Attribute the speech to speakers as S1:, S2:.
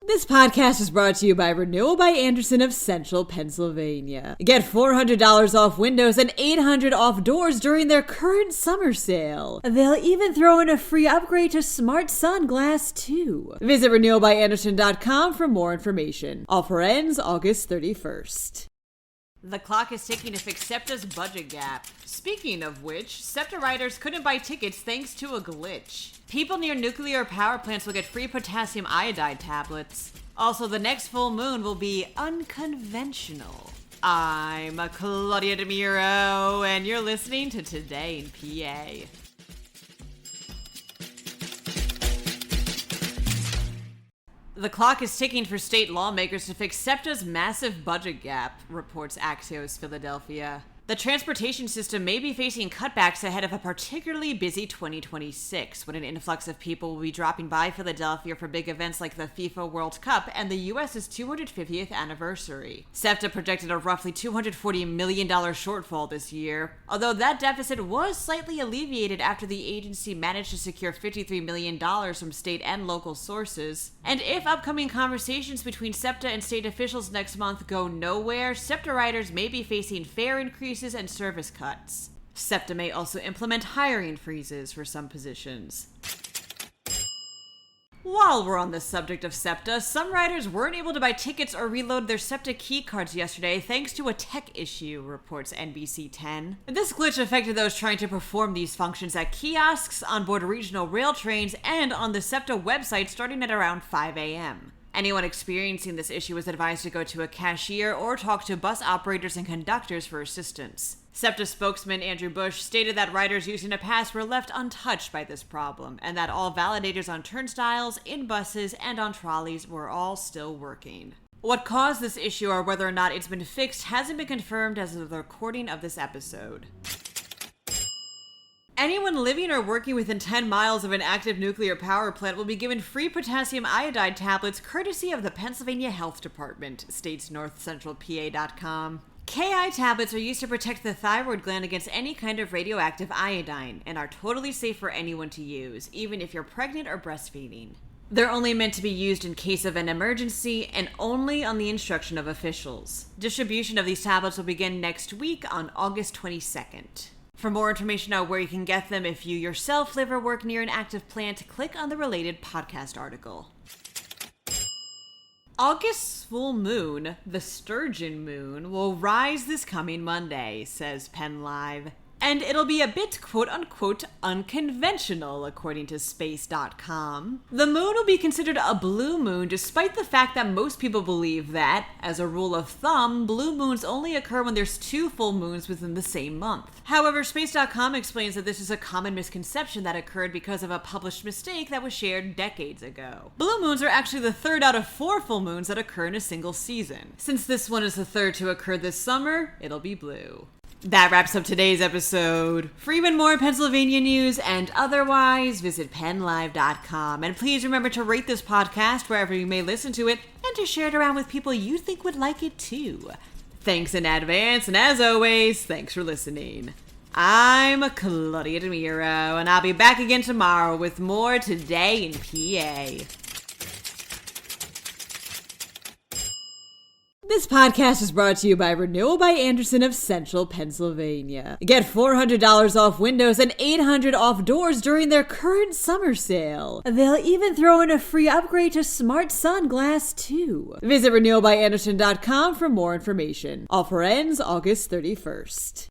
S1: This podcast is brought to you by Renewal by Andersen of Central Pennsylvania. Get $400 off windows and $800 off doors during their current summer sale. They'll even throw in a free upgrade to Smart Sun Glass too. Visit renewalbyandersen.com for more information. Offer ends August 31st. The clock is ticking to fix SEPTA's budget gap. Speaking of which, SEPTA riders couldn't buy tickets thanks to a glitch. People near nuclear power plants will get free potassium iodide tablets. Also, the next full moon will be unconventional. I'm Claudia Dimuro, and you're listening to Today in PA. The clock is ticking for state lawmakers to fix SEPTA's massive budget gap, reports Axios Philadelphia. The transportation system may be facing cutbacks ahead of a particularly busy 2026, when an influx of people will be dropping by Philadelphia for big events like the FIFA World Cup and the U.S.'s 250th anniversary. SEPTA projected a roughly $240 million shortfall this year, although that deficit was slightly alleviated after the agency managed to secure $53 million from state and local sources. And if upcoming conversations between SEPTA and state officials next month go nowhere, SEPTA riders may be facing fare increases and service cuts. SEPTA may also implement hiring freezes for some positions. While we're on the subject of SEPTA, some riders weren't able to buy tickets or reload their SEPTA key cards yesterday thanks to a tech issue, reports NBC 10. This glitch affected those trying to perform these functions at kiosks, on board regional rail trains, and on the SEPTA website starting at around 5 a.m. Anyone experiencing this issue is advised to go to a cashier or talk to bus operators and conductors for assistance. SEPTA spokesman Andrew Bush stated that riders using a pass were left untouched by this problem, and that all validators on turnstiles, in buses, and on trolleys were all still working. What caused this issue or whether or not it's been fixed hasn't been confirmed as of the recording of this episode. Anyone living or working within 10 miles of an active nuclear power plant will be given free potassium iodide tablets courtesy of the Pennsylvania Health Department, states NorthCentralPA.com. KI tablets are used to protect the thyroid gland against any kind of radioactive iodine and are totally safe for anyone to use, even if you're pregnant or breastfeeding. They're only meant to be used in case of an emergency and only on the instruction of officials. Distribution of these tablets will begin next week on August 22nd. For more information on where you can get them if you yourself live or work near an active plant, click on the related podcast article. August's full moon, the sturgeon moon, will rise this coming Monday, says PennLive. And it'll be a bit quote-unquote unconventional, according to space.com. The moon will be considered a blue moon despite the fact that most people believe that, as a rule of thumb, blue moons only occur when there's two full moons within the same month. However, space.com explains that this is a common misconception that occurred because of a published mistake that was shared decades ago. Blue moons are actually the third out of 4 full moons that occur in a single season. Since this one is the third to occur this summer, it'll be blue. That wraps up today's episode. For even more Pennsylvania news and otherwise, visit PennLive.com. And please remember to rate this podcast wherever you may listen to it and to share it around with people you think would like it too. Thanks in advance, and as always, thanks for listening. I'm Claudia Dimuro, and I'll be back again tomorrow with more Today in PA. This podcast is brought to you by Renewal by Andersen of Central Pennsylvania. Get $400 off windows and $800 off doors during their current summer sale. They'll even throw in a free upgrade to Smart Sun Glass too. Visit renewalbyandersen.com for more information. Offer ends August 31st.